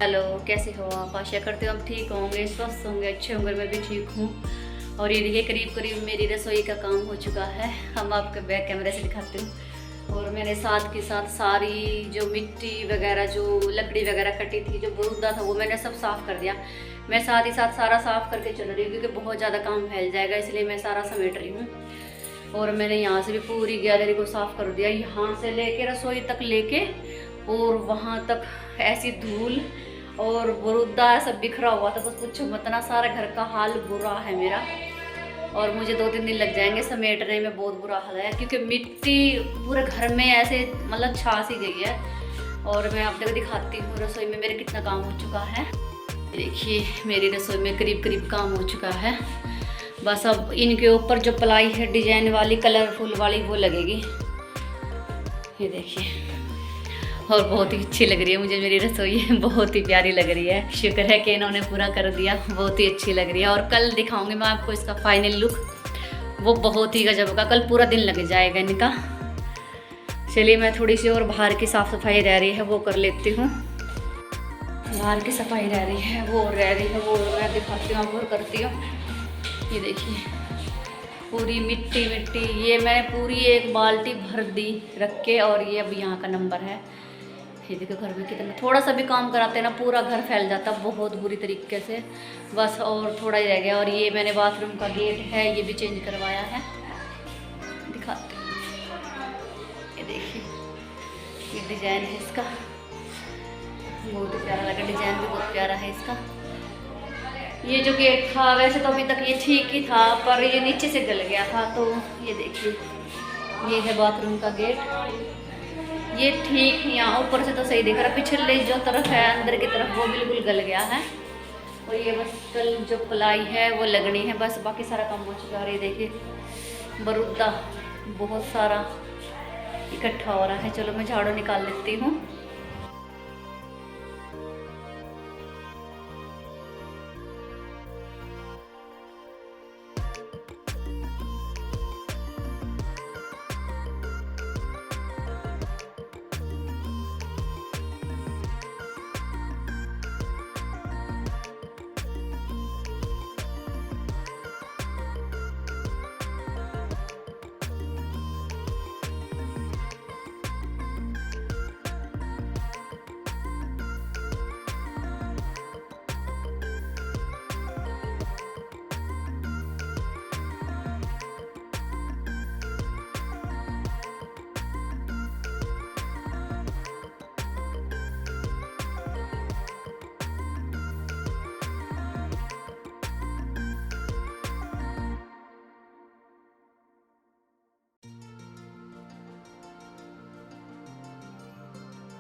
Hello, कैसे हो आप? आशा करते हो आप ठीक होंगे, स्वस्थ होंगे, अच्छे होंगे। मैं भी ठीक हूँ। और ये देखिए करीब करीब मेरी रसोई का काम हो चुका है। हम आपके बैक कैमरे से दिखाते हूँ। और मैंने साथ के साथ सारी जो मिट्टी वगैरह, जो लकड़ी वगैरह कटी थी, जो बरूदा था, वो मैंने सब साफ़ कर दिया। मैं साथ ही साथ सारा साफ़ करके चल रही हूँ क्योंकि बहुत ज़्यादा काम फैल जाएगा, इसलिए मैं सारा समेट रही हूँ। और मैंने यहाँ से भी पूरी गैलरी को साफ़ कर दिया, यहाँ से लेके रसोई तक लेके और वहाँ तक ऐसी धूल और बरूदा सब बिखरा हुआ था, बस पूछो मत ना। सारा घर का हाल बुरा है मेरा, और मुझे 2-3 दिन लग जाएंगे समेटने में। बहुत बुरा हाल है क्योंकि मिट्टी पूरे घर में ऐसे मतलब छा सी गई है। और मैं आप लोग दिखाती हूँ रसोई में मेरे कितना काम हो चुका है। देखिए मेरी रसोई में करीब करीब काम हो चुका है। बस अब इनके ऊपर जो प्लाई है डिजाइन वाली, कलरफुल वाली, वो लगेगी। ये देखिए, और बहुत ही अच्छी लग रही है मुझे मेरी रसोई, बहुत ही प्यारी लग रही है। शुक्र है कि इन्होंने पूरा कर दिया, बहुत ही अच्छी लग रही है। और कल दिखाऊंगी मैं आपको इसका फाइनल लुक, वो बहुत ही गजब का। कल पूरा दिन लग जाएगा इनका। चलिए मैं थोड़ी सी और बाहर की साफ़ सफाई रह रही है वो कर लेती हूँ। बाहर की सफाई रह रही है, वो रह रही है, वो मैं दिखाती हूँ, और करती हूँ। ये देखिए पूरी मिट्टी मिट्टी, ये मैंने पूरी एक बाल्टी भर दी रख के। और ये अब यहाँ का नंबर है। ये देखो घर में कितना, थोड़ा सा भी काम कराते हैं ना पूरा घर फैल जाता बहुत बुरी तरीके से। बस और थोड़ा ही रह गया। और ये मैंने बाथरूम का गेट है, ये भी चेंज करवाया है, दिखाते हैं। ये देखिए ये डिज़ाइन है इसका, बहुत ही प्यारा लगा। डिज़ाइन भी बहुत प्यारा है इसका। ये जो गेट था वैसे तो अभी तक ये ठीक ही था, पर ये नीचे से गल गया था। तो ये देखिए ये है बाथरूम का गेट। ये ठीक यहाँ ऊपर से तो सही दिख रहा, पिछले जो तरफ है अंदर की तरफ वो बिल्कुल गल गया है। और ये बस कल जो प्लाई है वो लगनी है, बस बाकी सारा काम हो चुका है। और ये देखिए बरूदा बहुत सारा इकट्ठा हो रहा है। चलो मैं झाड़ू निकाल लेती हूँ।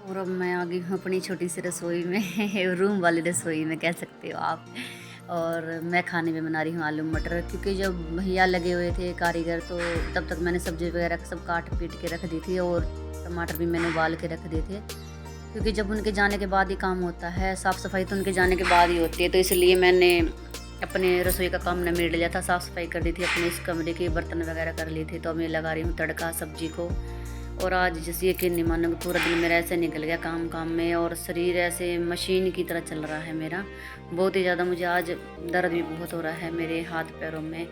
और अब मैं आ गई हूँ अपनी छोटी सी रसोई में रूम वाली रसोई में कह सकते हो आप। और मैं खाने में बना रही हूँ आलू मटर, क्योंकि जब भैया लगे हुए थे कारीगर तो तब तक मैंने सब्ज़ी वगैरह सब काट पीट के रख दी थी। और टमाटर भी मैंने उबाल के रख दिए थे, क्योंकि जब उनके जाने के बाद ही काम होता है। साफ़ सफाई तो उनके जाने के बाद ही होती है, तो इसलिए मैंने अपने रसोई का काम निमेट लिया था। साफ़ सफाई कर दी थी, अपने इस कमरे के बर्तन वगैरह कर लिए थे। तो अब मैं लगा रही हूँ तड़का सब्जी को। और आज जैसे यकीन नहीं मानोगे, पूरा दिन मेरा ऐसे निकल गया काम काम में, और शरीर ऐसे मशीन की तरह चल रहा है मेरा। बहुत ही ज़्यादा मुझे आज दर्द भी बहुत हो रहा है मेरे हाथ पैरों में।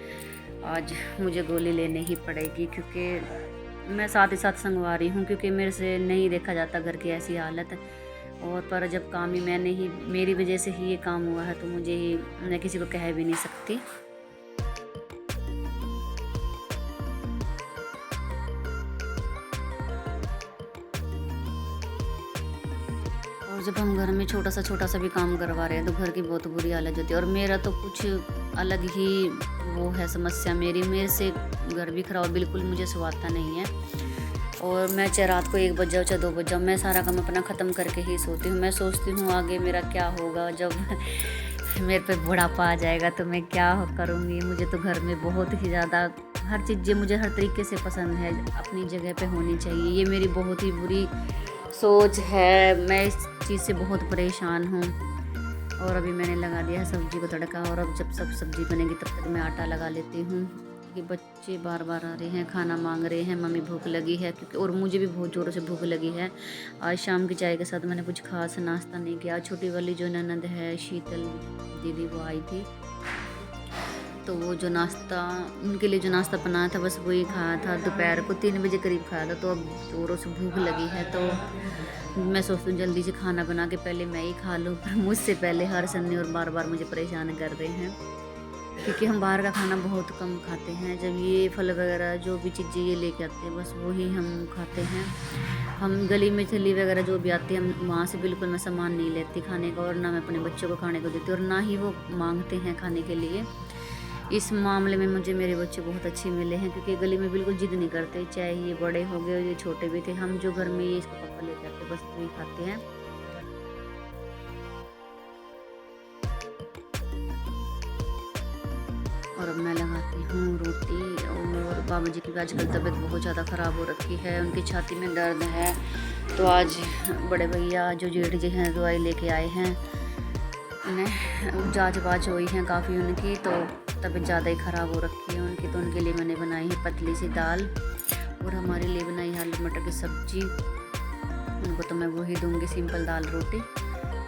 आज मुझे गोली लेनी ही पड़ेगी, क्योंकि मैं साथ ही साथ संगवा रही हूँ, क्योंकि मेरे से नहीं देखा जाता घर की ऐसी हालत। और पर जब काम ही मैंने ही, मेरी वजह से ही ये काम हुआ है, तो मुझे ही, मैं किसी को कह भी नहीं सकती। और जब हम घर में छोटा सा भी काम करवा रहे हैं तो घर की बहुत बुरी हालत होती है। और मेरा तो कुछ अलग ही वो है समस्या मेरे से घर भी खराब, बिल्कुल मुझे सुहाता नहीं है। और मैं चाहे रात को 1 बज जाओ चाहे 2 बज जाओ, मैं सारा काम अपना ख़त्म करके ही सोती हूँ। मैं सोचती हूँ आगे मेरा क्या होगा, जब मेरे पे बुढ़ापा आ जाएगा तो मैं क्या करूँगी। मुझे तो घर में बहुत ही ज़्यादा हर चीज़ मुझे हर तरीके से पसंद है, अपनी जगह पे होनी चाहिए। ये मेरी बहुत ही बुरी सोच है, मैं इस चीज़ से बहुत परेशान हूँ। और अभी मैंने लगा दिया है सब्ज़ी को तड़का, और अब जब सब सब्ज़ी बनेगी तब तक मैं आटा लगा लेती हूँ। क्योंकि बच्चे बार बार आ रहे हैं, खाना मांग रहे हैं, मम्मी भूख लगी है, क्योंकि और मुझे भी बहुत ज़ोरों से भूख लगी है। आज शाम की चाय के साथ मैंने कुछ खास नाश्ता नहीं किया। छोटी वाली जो ननद है शीतल दीदी वो आई थी, तो वो जो नाश्ता उनके लिए जो नाश्ता बनाया था बस वही खाया था। दोपहर को 3 बजे करीब खाया था, तो अब ज़ोरों से भूख लगी है, तो मैं सोचती हूँ जल्दी से खाना बना के पहले मैं ही खा लूँ। पर मुझसे पहले हर सन्नी और बार बार मुझे परेशान कर रहे हैं, क्योंकि हम बाहर का खाना बहुत कम खाते हैं। जब ये फल वगैरह जो भी चीज़ें ये लेके आते हैं बस वही हम खाते हैं। हम गली में थली वगैरह जो भी आती है हम वहाँ से बिल्कुल मैं सामान नहीं लेती खाने का, और ना मैं अपने बच्चों को खाने को देती, और ना ही वो मांगते हैं खाने के लिए। इस मामले में मुझे मेरे बच्चे बहुत अच्छे मिले हैं, क्योंकि गली में बिल्कुल जिद नहीं करते, चाहे ये बड़े हो गए ये छोटे भी थे। हम जो घर में ये इसको पापा लेके आते बस वही खाते हैं। और अब मैं लगाती हूँ रोटी। और बाबा जी की भी आजकल तबीयत बहुत ज़्यादा ख़राब हो रखी है, उनकी छाती में दर्द है, तो आज बड़े भैया जो जेठ जी हैं दवाई लेके आए हैं, उन्हें जाँच वाँच हुई हैं काफ़ी उनकी, तो तबीयत ज़्यादा ही ख़राब हो रखी है उनकी। तो उनके लिए मैंने बनाई है पतली सी दाल, और हमारे लिए बनाई है आलू मटर की सब्ज़ी। उनको तो मैं वही दूँगी सिंपल दाल रोटी,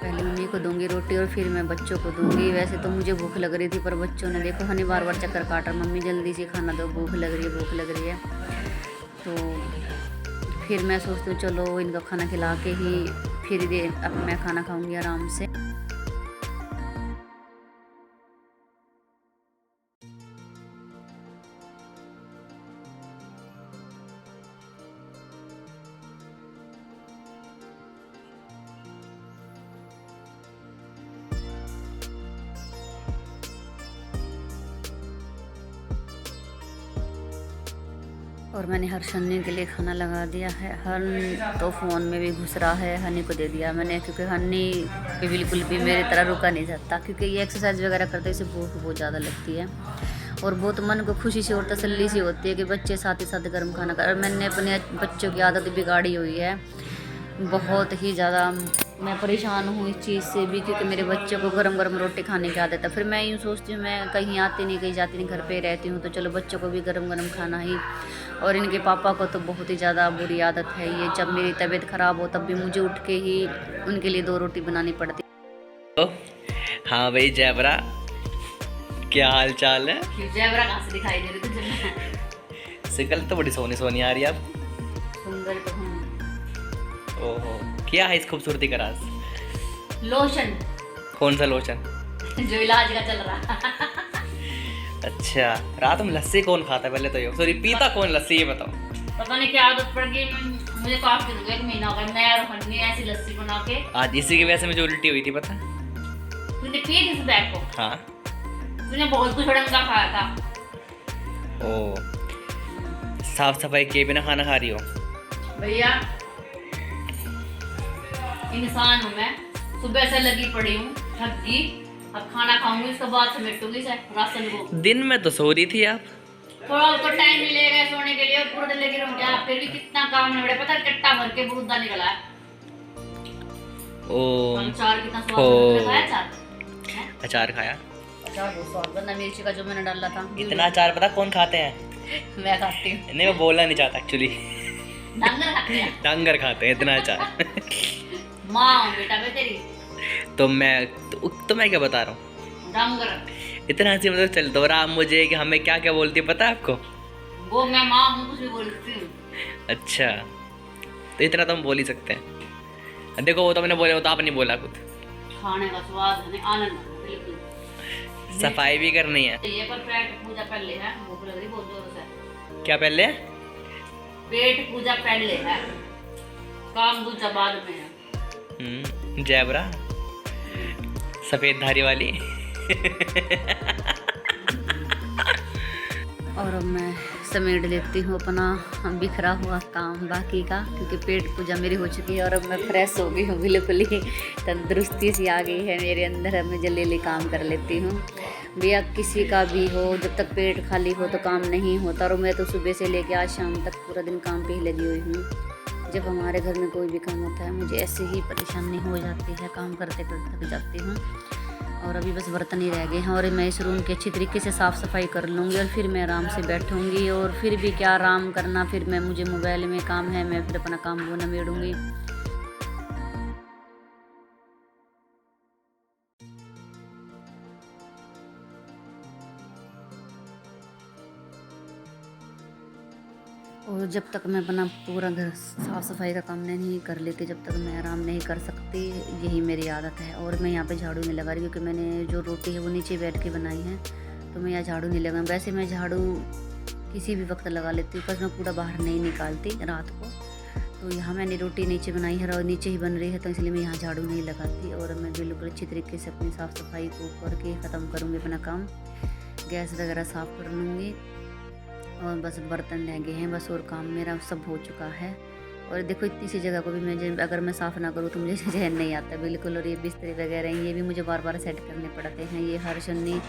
पहले मम्मी को दूंगी रोटी और फिर मैं बच्चों को दूंगी। वैसे तो मुझे भूख लग रही थी, पर बच्चों ने देखो हनी बार बार चक्कर काटा, मम्मी जल्दी से खाना दो, भूख लग रही है भूख लग रही है। तो फिर मैं सोचती हूँ चलो इनका खाना खिला के ही फिर अब मैं खाना खाऊंगी आराम से। और मैंने हर शनि के लिए खाना लगा दिया है। हन तो फ़ोन में भी घुस रहा है, हनी को दे दिया मैंने, क्योंकि हनी पे बिल्कुल भी मेरी तरह रुका नहीं जाता, क्योंकि ये एक्सरसाइज वगैरह करते इसे भूख बहुत ज़्यादा लगती है, और बहुत मन को खुशी से और तसल्ली सी होती है कि बच्चे साथ ही साथ गर्म खाना खा। और मैंने अपने बच्चों की आदत बिगाड़ी हुई है बहुत ही ज़्यादा। मैं परेशान हूँ इस चीज़ से भी, क्योंकि मेरे बच्चों को गरम गरम रोटी खाने की आदत है। फिर मैं यूँ सोचती हूँ मैं कहीं आती नहीं कहीं जाती नहीं, घर पे रहती हूँ, तो चलो बच्चों को भी गरम गरम खाना ही। और इनके पापा को तो बहुत ही ज़्यादा बुरी आदत है ये, जब मेरी तबीयत ख़राब हो तब भी मुझे उठ के ही उनके लिए 2 रोटी बनानी पड़ती। तो हाँ भाई जैबरा, क्या हाल चाल है? जैबरा कहाँ से दिखाई दे रही तुझे? शिकल तो बड़ी सोनी सोनी आ रही है अब। सुंदर तो हूँ। ओहो, क्या है इस खूबसूरती का राज? लोशन। कौन सा लोशन? जो इलाज का चल रहा। अच्छा, रात में लस्सी कौन खाता है पहले तो ये, सॉरी पीता कौन लस्सी ये बताओ। पता नहीं क्या आदत पड़ गई, मुझे काफी दिन 1 महीना हो गया मैं और हन्नी ऐसी लस्सी बना के। आज इसी की वजह से मुझे उल्टी हुई थी पता। तूने पी थी इस बैग को? हाँ। तूने बहुत कुछ ढंग का खाया था। ओ, साफ सफाई किए बिना खाना खा रही हो? भैया इंसान हूँ मैं, सुबह से लगी पड़ी हूँ, थक गई, अब खाना खाऊंगी उसके बाद समेटूंगी राशन को। दिन में तो सो रही थी आप। थोड़ा तो टाइम मिलेगा सोने के लिए, और पूरा दिन लगी रहूं क्या? फिर भी कितना काम नहीं, पता कट्टा भर के बुरुदा निकला है। ओ, अचार कितना स्वाद खाया? अचार खाया? अचार बहुत स्वाद बना, मिर्ची का जो मैंने डाला था। इतना अचार पता कौन खाते हैं? मैं खाती हूँ। नहीं, मैं बोलना नहीं चाहता एक्चुअली। डांगर खाते हैं। डांगर खाते हैं इतना अचार। माँ बेटा मैं तेरी। तो मैं क्या बता रहा हूँ? डांगर। इतना हंसी मतलब चल दो रहा मुझे कि हमें क्या क्या बोलती है पता है आपको? वो मैं माँ हूँ, कुछ भी बोलती हूँ। अच्छा, तो इतना तो हम बोल ही सकते हैं। देखो वो तो मैंने बोला, वो तो आपने नहीं बोला कुछ। खाने का स्वाद है, आनंद बिल्कुल। सफाई भी करनी है। ये पर पेट पूजा पहले है, भूख लग रही बहुत जोर से। क्या पहले? पेट पूजा पहले है, काम दूजा बाद में है। जैबरा सफेद धारी वाली। और अब मैं समेट लेती हूँ अपना बिखरा हुआ काम बाकी का, क्योंकि पेट पूजा मेरी हो चुकी है और अब मैं फ्रेश हो गई हूँ, बिल्कुल ही तंदुरुस्ती सी आ गई है मेरे अंदर। अब मैं जल्दी काम कर लेती हूँ। भैया किसी का भी हो, जब तक पेट खाली हो तो काम नहीं होता। और मैं तो सुबह से लेकर आज शाम तक पूरा दिन काम पे ही लगी हुई हूँ। जब हमारे घर में कोई भी काम होता है मुझे ऐसे ही परेशानी हो जाती है, काम करते करते थक जाती हूँ। और अभी बस बर्तन ही रह गए हैं और मैं इस रूम की अच्छी तरीके से साफ़ सफाई कर लूँगी और फिर मैं आराम से बैठूँगी। और फिर भी क्या आराम करना, फिर मैं मुझे मोबाइल में काम है, मैं फिर अपना काम वो निबेड़ूँगी। और जब तक मैं अपना पूरा घर साफ़ सफाई का काम नहीं कर लेती, जब तक मैं आराम नहीं कर सकती। यही मेरी आदत है। और मैं यहाँ पे झाड़ू नहीं लगा रही क्योंकि मैंने जो रोटी है वो नीचे बैठ के बनाई है, तो मैं यहाँ झाड़ू नहीं लगा। वैसे मैं झाड़ू किसी भी वक्त लगा लेती हूँ, बस मैं पूरा बाहर नहीं निकालती रात को। तो यहाँ मैंने रोटी नीचे बनाई है और नीचे ही बन रही है, तो इसलिए मैं यहाँ झाड़ू नहीं लगाती। और मैं बिल्कुल अच्छी तरीके से अपनी साफ़ सफाई को करके ख़त्म करूँगी अपना काम। गैस वगैरह साफ़ कर लूँगी और बस बर्तन रह गए हैं बस, और काम मेरा सब हो चुका है। और देखो इतनी सी जगह को भी मैं अगर मैं साफ़ ना करूँ तो मुझे चैन नहीं आता बिल्कुल। और ये बिस्तरे वगैरह हैं, ये भी मुझे बार बार सेट करने पड़ते हैं। ये हर शनि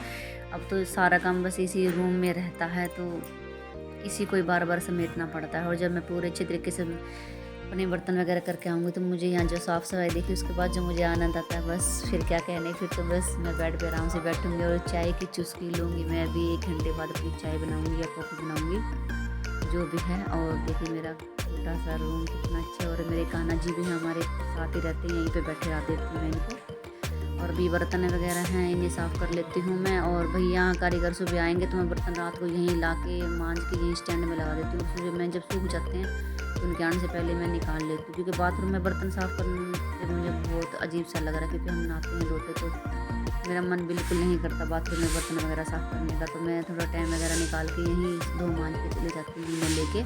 अब तो सारा काम बस इसी रूम में रहता है, तो इसी को ही बार बार समेटना पड़ता है। और जब मैं पूरे अच्छे तरीके से अपने बर्तन वगैरह करके आऊँगी तो मुझे यहाँ जो साफ़ सफाई देखी उसके बाद जो मुझे आनंद आता है, बस फिर क्या कहने। फिर तो बस मैं बेड पे आराम से बैठूँगी और चाय की चुस्की लूँगी। मैं अभी 1 घंटे बाद अपनी चाय बनाऊँगी या कॉफ़ी बनाऊँगी जो भी है। और देखिए मेरा छोटा सा रूम कितना अच्छा है। और मेरे कान्हा जी भी हमारे साथ ही रहते हैं, यहीं पे बैठे रहते हैं मैं इनको। और भी बर्तन वगैरह हैं, इन्हें साफ़ कर लेती हूँ मैं। और भैया कारीगर सुबह आएंगे तो मैं बर्तन रात को यहीं ला के मांझ के यहीं स्टैंड में लगा देती हूँ। सुबह मैं जब सूख जाते हैं तो उनके आने से पहले मैं निकाल लेती हूँ, क्योंकि बाथरूम में बर्तन साफ़ करने से मुझे बहुत अजीब सा लग रहा है। क्योंकि हम नहाते हैं धोते, तो मेरा मन बिल्कुल नहीं करता बाथरूम में बर्तन वगैरह साफ़ करने का। तो मैं थोड़ा टाइम वगैरह निकाल के यहीं धो मांझ के चले जाती हूँ मैं लेके।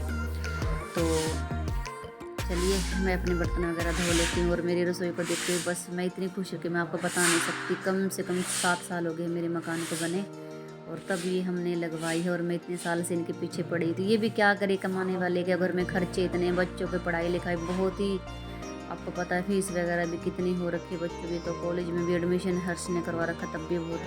तो चलिए मैं अपने बर्तन वगैरह धो लेती हूँ। और मेरी रसोई को देखते हुए बस मैं इतनी खुश हूँ कि मैं आपको बता नहीं सकती। कम से कम 7 साल हो गए मेरे मकान को बने, और तब ये हमने लगवाई है। और मैं इतने साल से इनके पीछे पड़ी थी। ये भी क्या करे कमाने वाले के, घर में खर्चे इतने, बच्चों की पढ़ाई लिखाई बहुत ही, आपको पता है फीस वगैरह भी कितनी हो रखी है बच्चों की। तो कॉलेज में भी एडमिशन हर्ष ने करवा रखा, तब भी बहुत